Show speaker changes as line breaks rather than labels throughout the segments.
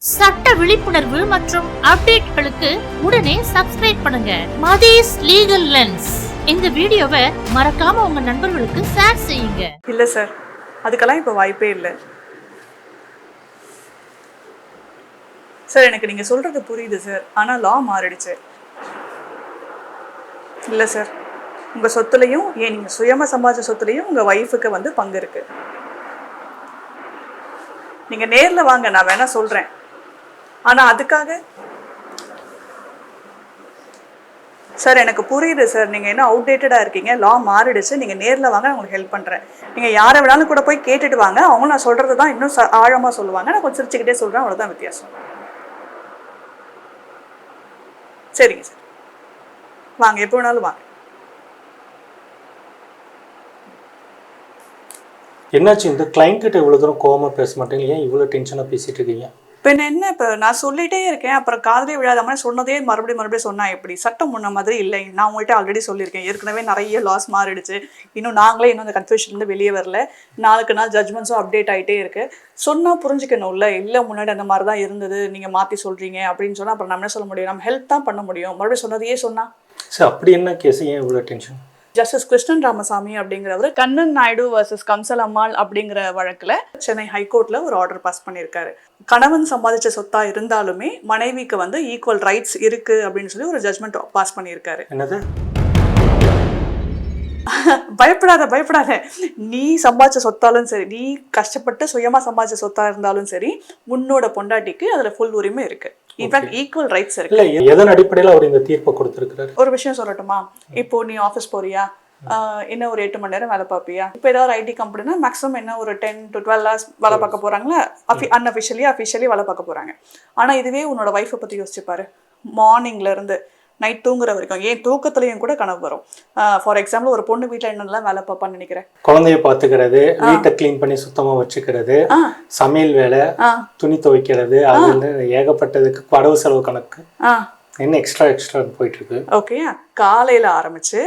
சட்ட விழிப்புணர்வு மற்றும் அப்டேட்களுக்கு உடனே சப்ஸ்கிரைப் பண்ணுங்க மதீஸ் லீகல் லென்ஸ். இந்த வீடியோவை மறக்காம உங்க நண்பர்களுக்கு ஷேர் செய்யுங்க.
இல்ல சார், அதுக்கெல்லாம் இப்போ வாய்ப்பே இல்லை சார். எனக்கு நீங்க சொல்றது புரியுது சார், ஆனா லா மாறிடுச்சு. இல்ல சார், உங்க சொத்துலையும் நீங்க சுயமா சம்பாதிச்ச சொத்துலையும் உங்க ஒய்ஃபுக்கு பங்கு இருக்கு. நீங்க நேர்ல வாங்க, நான் வேணா சொல்றேன். ஆனா அதுக்காக சார் எனக்கு புரியுது சார், நீங்க என்ன அவுடேட்டடா இருக்கீங்க, லா மாறிடுச்சு, நீங்க நேர்ல வாங்க, நான் உங்களுக்கு ஹெல்ப் பண்றேன். நீங்க யாரை வேணாலும் கூட போய் கேட்டுட்டு வாங்க, அவங்க நான் சொல்றதுதான் இன்னும் ஆழமா சொல்லுவாங்க. நான் கொஞ்சம் சிரிச்சுக்கிட்டே சொல்றேன், அவ்வளவுதான் வித்தியாசம். சரிங்க சார், வாங்க, எப்போ வேணாலும் வாங்க.
என்னாச்சு, இந்த கிளைண்ட் கிட்ட இவ்வளவு தூரம் கோவமா பேச மாட்டீங்க, ஏன் இவ்வளவு டென்ஷனா பேசிட்டு இருக்கீங்க?
பின்ன என்ன, இப்போ நான் சொல்லிட்டே இருக்கேன், அப்புறம் காதலே விழாத மாதிரி சொன்னதே மறுபடியும் சொன்னா எப்படி? சட்டம் முன்ன மாதிரி இல்லை. நான் உங்கள்கிட்ட ஆல்ரெடி சொல்லியிருக்கேன், ஏற்கனவே நிறைய லாஸ் மாறிடுச்சு. இன்னும் அந்த கன்ஃபியூஷன்லேருந்து வெளியே வரல. நாளுக்கு நாள் ஜட்மெண்ட்ஸும் அப்டேட் ஆகிட்டே இருக்கு. சொன்னால் புரிஞ்சுக்கணும்ல, இல்லை முன்னாடி அந்த மாதிரி தான் இருந்தது, நீங்கள் மாற்றி சொல்கிறீங்க அப்படின்னு சொன்னால் அப்புறம் நம்ம என்ன சொல்ல முடியும்? நம்ம ஹெல்ப் தான் பண்ண முடியும். மறுபடியும் சொன்னதையே சொன்னா
சார், அப்படி என்ன கேஸ், ஏன் இவ்வளோ டென்ஷன்?
ஜஸ்டிஸ் கிருஷ்ணன் ராமசாமி அப்படிங்கிறவர் கண்ணன் நாயுடு வர்சஸ் கம்சல் அம்மாள் அப்படிங்கிற வழக்குல சென்னை ஹைகோர்ட்ல ஒரு ஆர்டர் பாஸ் பண்ணியிருக்காரு. கணவன் சம்பாதிச்ச சொத்தா இருந்தாலுமே மனைவிக்கு ஈக்குவல் ரைட்ஸ் இருக்கு அப்படின்னு சொல்லி ஒரு ஜட்மெண்ட் பாஸ் பண்ணியிருக்காரு.
என்னது?
பயப்படாத. நீ சம்பாதிச்ச சொத்தாலும் சரி, நீ கஷ்டப்பட்டு சுயமா சம்பாதிச்ச சொத்தா இருந்தாலும் சரி, உன்னோட பொண்டாட்டிக்கு அதுல ஃபுல் உரிமை இருக்கு. இன்ஃபேக்ட் ஈக்குவல் ரைட்ஸ் இருக்கு.
எதன் அடிப்படையில் அவர் இந்த தீர்ப்பை கொடுத்திருக்கிறார்?
ஒரு விஷயம் சொல்லட்டுமா? இப்போ நீ ஆஃபீஸ் போறியா, என்ன ஒரு 8 மணி நேரம் வேலை பார்ப்பியா? இப்போ ஏதாவது ஐடி கம்பெனினா மேக்ஸிமம் என்ன ஒரு 10 to 12 hours வேலை பார்க்க போறாங்களா? அஃபிஷியலி வேலை பார்க்க போறாங்க. ஆனா இதுவே உன்னோட ஒய்ஃபை பத்தி யோசிச்சுப்பாரு. மார்னிங்ல இருந்து நைட் தூங்குற வரைக்கும், ஏன் தூக்கத்துலையும் கூட கனவு வரும். ஃபார் எக்ஸாம்பிள், ஒரு பொண்ணு வீட்டில் என்னென்னலாம் வேலை பார்ப்பான்னு நினைக்கிறேன்?
குழந்தைய பார்த்துக்கிறது, வீட்டை கிளீன் பண்ணி சுத்தமா வச்சுக்கிறது, சமையல் வேலை, துணி துவைக்கிறது, அது ஏகப்பட்டதுக்கு படவு செலவு கணக்கு, என்ன எக்ஸ்ட்ரா போயிட்டு இருக்கு.
ஓகே, காலையில ஆரம்பிச்சு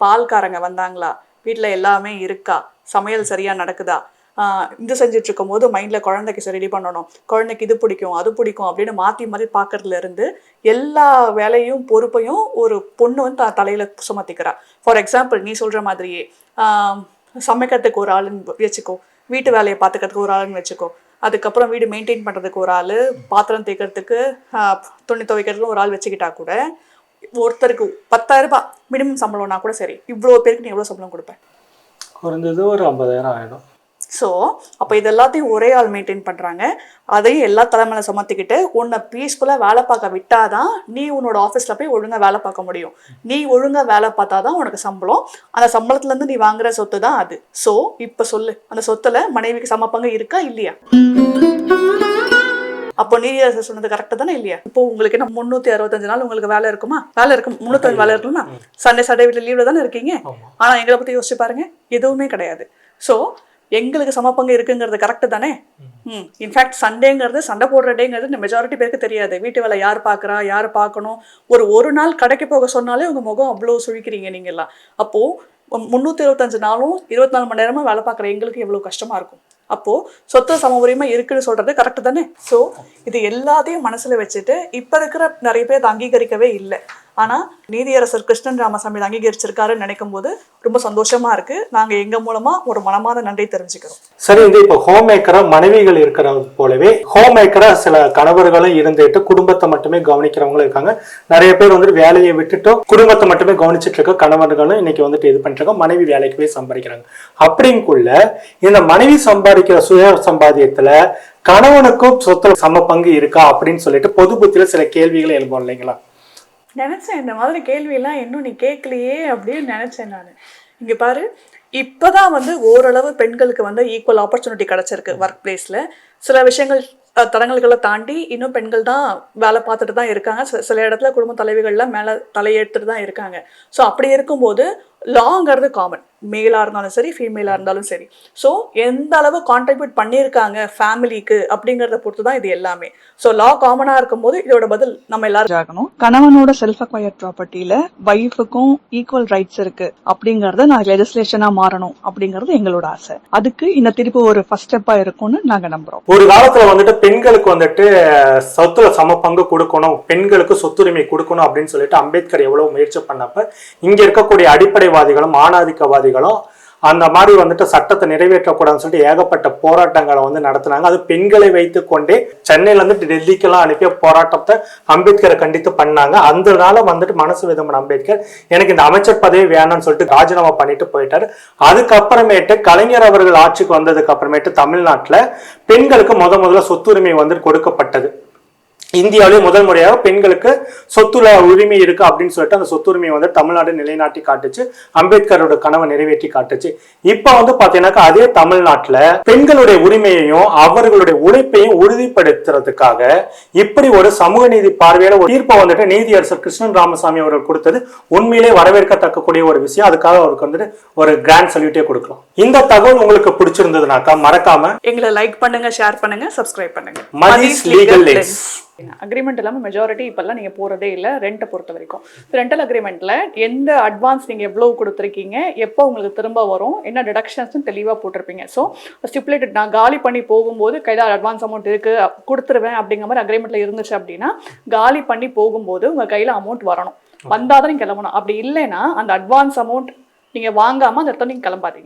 பால்காரங்க வந்தாங்களா, வீட்டில் எல்லாமே இருக்கா, சமையல் சரியா நடக்குதா, இது செஞ்சுட்டு இருக்கும் போது மைண்டில் குழந்தைக்கு ரெடி பண்ணணும், குழந்தைக்கு இது பிடிக்கும் அது பிடிக்கும் அப்படின்னு மாற்றி பார்க்கறதுல இருந்து எல்லா வேலையும் பொறுப்பையும் ஒரு பொண்ணு தலையில சுமத்திக்கிறா. ஃபார் எக்ஸாம்பிள், நீ சொல்ற மாதிரியே சமைக்கிறதுக்கு ஒரு ஆளுன்னு வச்சுக்கோ, வீட்டு வேலையை பார்த்துக்கிறதுக்கு ஒரு ஆளுன்னு வச்சுக்கோ, அதுக்கப்புறம் வீடு மெயின்டைன் பண்ணுறதுக்கு ஒரு ஆள், பாத்திரம் தேய்க்கிறதுக்கு துணி துவைக்கிறதுக்கு ஒரு ஆள் வச்சுக்கிட்டா கூட ஒருத்தருக்கு 10,000 ரூபாய் மினிமம் சம்பளம்னா கூட சரி, இவ்வளோ பேருக்கு நீ எவ்வளோ சம்பளம் கொடுப்பேன்?
குறைஞ்சது ஒரு 50,000 ஆயிடும்.
ஸோ அப்போ இது எல்லாத்தையும் ஒரே ஆள் மெயின்டைன் பண்ணுறாங்க. அதையும் எல்லா தலைமையில சுமத்திக்கிட்டு உன்னை பீஸ்ஃபுல்லாக வேலை பார்க்க விட்டாதான் நீ உன்னோட ஆஃபீஸில் போய் ஒழுங்காக வேலை பார்க்க முடியும். நீ ஒழுங்காக வேலை பார்த்தா தான் உனக்கு சம்பளம். அந்த சம்பளத்துலேருந்து நீ வாங்குற சொத்து தான் அது. ஸோ இப்போ சொல்லு, அந்த சொத்துல மனைவிக்கு சமப்பங்கு இருக்கா இல்லையா? அப்போ நீதியரசர் சொன்னது கரெக்டாக தானே இல்லையா? இப்போ உங்களுக்கு என்ன 365 நாள் உங்களுக்கு வேலை இருக்குமா? வேலை இருக்கும், 305 வேலை இருக்குமா? சண்டே வீட்டில் லீவில் தானே இருக்கீங்க. ஆனால் எங்களை பற்றி யோசிச்சு பாருங்க, எதுவுமே கிடையாது. ஸோ எங்களுக்கு சமப்பங்கு இருக்குங்கிறது கரெக்டு தானே? இன்ஃபேக்ட் சண்டேங்கிறது, சண்டை போடுற டேங்கிறது மெஜாரிட்டி பேருக்கு தெரியாது. வீட்டு வேலை யார் பார்க்குறா, யார் பார்க்கணும். ஒரு நாள் கடைக்கு போக சொன்னாலே உங்கள் முகம் அவ்வளோ சுழிக்கிறீங்க நீங்க எல்லாம். அப்போது 325 நாளும் 24 மணி நேரமாக வேலை பார்க்குற எங்களுக்கு எவ்வளோ கஷ்டமாக இருக்கும். அப்போது சொத்து சம உரிமை இருக்குன்னு சொல்கிறது கரெக்டு தானே? ஸோ இது எல்லாத்தையும் மனசில் வச்சுட்டு இப்போ இருக்கிற நிறைய பேர் அதை அங்கீகரிக்கவே இல்லை. ஆனால் நீதியரசர் கிருஷ்ணன் ராமசாமி அங்கீகரிச்சிருக்காருன்னு நினைக்கும் போது ரொம்ப சந்தோஷமா இருக்கு. நாங்கள் எங்கள் மூலமாக ஒரு மனமாத நன்றி தெரிஞ்சுக்கிறோம்.
சரி, இது இப்போ ஹோம் மேக்கரா மனைவிகள் இருக்கிறது போலவே ஹோம் மேக்கரா சில கணவர்களும் இருந்துட்டு குடும்பத்தை மட்டுமே கவனிக்கிறவங்களும் இருக்காங்க. நிறைய பேர் வேலையை விட்டுட்டு குடும்பத்தை மட்டுமே கவனிச்சுட்டு இருக்க கணவர்களும் இன்னைக்கு இது பண்ணிட்டு இருக்காங்க. மனைவி வேலைக்கு போய் சம்பாதிக்கிறாங்க. அப்படிங்குள்ள இந்த மனைவி சம்பாதிக்கிற சுய சம்பாதியத்துல கணவனுக்கும் சொத்துல சம பங்கு இருக்கா அப்படின்னு சொல்லிட்டு பொது புத்தியில சில கேள்விகளை எழுப்போம் இல்லைங்களா?
நினைச்சேன் இந்த மாதிரி கேள்வியெல்லாம் இன்னும் நீ கேட்கலையே அப்படின்னு நினைச்சேன் நான். இங்க பாரு, இப்பதான் ஓரளவு பெண்களுக்கு ஈக்குவல் ஆப்பர்ச்சுனிட்டி கிடைச்சிருக்கு ஒர்க் பிளேஸ்ல. சில விஷயங்கள் தடங்கல்களை தாண்டி இன்னும் பெண்கள் தான் வேலை பார்த்துட்டு தான் இருக்காங்க. சில இடத்துல குடும்ப தலைவிகள்லாம் மேலே தலையெடுத்துட்டு தான் இருக்காங்க. ஸோ அப்படி இருக்கும்போது லாங்கிறது காமன். மேலா இருந்தாலும் சரி ஃபீமேலா இருந்தாலும் சரி. ஸோ எந்த அளவு கான்ட்ரிபியூட் பண்ணியிருக்காங்க ஃபேமிலிக்கு அப்படிங்கறத பொறுத்து தான் இது எல்லாமே. ஸோ லா காமனா இருக்கும்போது இதோட பதில் நம்ம எல்லாரும் ஆகணும். கணவனோட செல்ஃப் அக்வயர்ட் ப்ராப்பர்ட்டியில வைஃபுக்கும் ஈக்குவல் ரைட்ஸ் இருக்கு அப்படிங்கறத நான் லெஜிஸ்லேஷனா மாறணும் அப்படிங்கறது எங்களோட ஆசை. அதுக்கு இந்த திருப்பு ஒரு ஃபர்ஸ்ட் ஸ்டெப்பா இருக்கும்னு நாங்க நம்புறோம்.
ஒரு காலத்துல வந்துட்டு பெண்களுக்கு வந்துட்டு சொத்துல சம பங்கு கொடுக்கணும், பெண்களுக்கு சொத்துரிமை கொடுக்கணும் அப்படின்னு சொல்லிட்டு அம்பேத்கர் எவ்வளவு முயற்சி பண்ணப்ப இங்க இருக்கக்கூடிய அடிப்படைவாதிகளும் ஆணாதிக்கவாதிகளும் அந்த மாதிரி வந்துட்டு சட்டத்தை நிறைவேற்றக்கூடாதுன்னு சொல்லிட்டு ஏகப்பட்ட போராட்டங்களை வந்து நடத்தினாங்க. அது பெண்களை வைத்துக் கொண்டே சென்னையில இருந்து டெல்லிக்கெல்லாம் அனுப்பிய போராட்டத்தை அம்பேத்கரை கண்டித்து பண்ணாங்க. அந்த நாள வந்துட்டு மனசு விதமான அம்பேத்கர் எனக்கு இந்த அமைச்சர் பதவி வேணாம்னு சொல்லிட்டு ராஜினாமா பண்ணிட்டு போயிட்டாரு. அதுக்கப்புறமேட்டு கலைஞர் அவர்கள் ஆட்சிக்கு வந்ததுக்கு அப்புறமேட்டு தமிழ்நாட்டுல பெண்களுக்கு முதல்ல சொத்துரிமை வந்து கொடுக்கப்பட்டது. இந்தியாவிலே முதல் முறையாக பெண்களுக்கு சொத்துல உரிமை இருக்கு அப்படின்னு சொல்லிட்டு அந்த சொத்துரிமையை வந்து தமிழ்நாடு நிலைநாட்டி காட்டுச்சு. அம்பேத்கரோட கனவை நிறைவேற்றி காட்டுச்சு. இப்ப வந்து பாத்தீங்கன்னாக்கா அதே தமிழ்நாட்டுல பெண்களுடைய உரிமையையும் அவர்களுடைய உழைப்பையும் உறுதிப்படுத்துறதுக்காக இப்படி ஒரு சமூக நீதி பார்வையில ஒரு தீர்ப்பை வந்துட்டு நீதியரசர் கிருஷ்ணன் ராமசாமி அவர்கள் கொடுத்தது உண்மையிலே வரவேற்கத்தக்கக்கூடிய ஒரு விஷயம். அதுக்காக அவருக்கு வந்துட்டு ஒரு கிராண்ட் சல்யூட்டே கொடுக்கலாம். இந்த தகவல் உங்களுக்கு பிடிச்சிருந்ததுனாக்கா மறக்காம
எங்களை லைக் பண்ணுங்க, ஷேர் பண்ணுங்க, சப்ஸ்கிரைப் பண்ணுங்க.
மதீஸ் லீகல் லென்ஸ்.
அக்ரிமெண்ட் இல்லாமல் மெஜாரிட்டி இப்பெல்லாம் நீங்கள் போகிறதே இல்லை ரெண்ட்டை பொறுத்த வரைக்கும். ரெண்டல் அக்ரிமெண்ட்டில் எந்த அட்வான்ஸ் நீங்கள் எவ்வளோ கொடுத்துருக்கீங்க, எப்போ உங்களுக்கு திரும்ப வரும், என்ன டிடக்ஷன்ஸ்னு தெளிவாக போட்டிருப்பீங்க. ஸோ ஸ்டிப்புலேட்டட் நான் காலி பண்ணி போகும்போது கையில் அட்வான்ஸ் அமௌண்ட் இருக்குது கொடுத்துருவேன் அப்படிங்கிற மாதிரி அக்ரிமெண்ட்டில் இருந்துச்சு அப்படின்னா காலி பண்ணி போகும்போது உங்கள் கையில் அமௌண்ட் வரணும், வந்தால் தான் நீங்கள் கிளம்பணும். அப்படி இல்லைன்னா அந்த அட்வான்ஸ் அமௌண்ட் நீங்கள் வாங்காமல் அந்த இடத்துல நீங்கள் கிளம்பாதீங்க.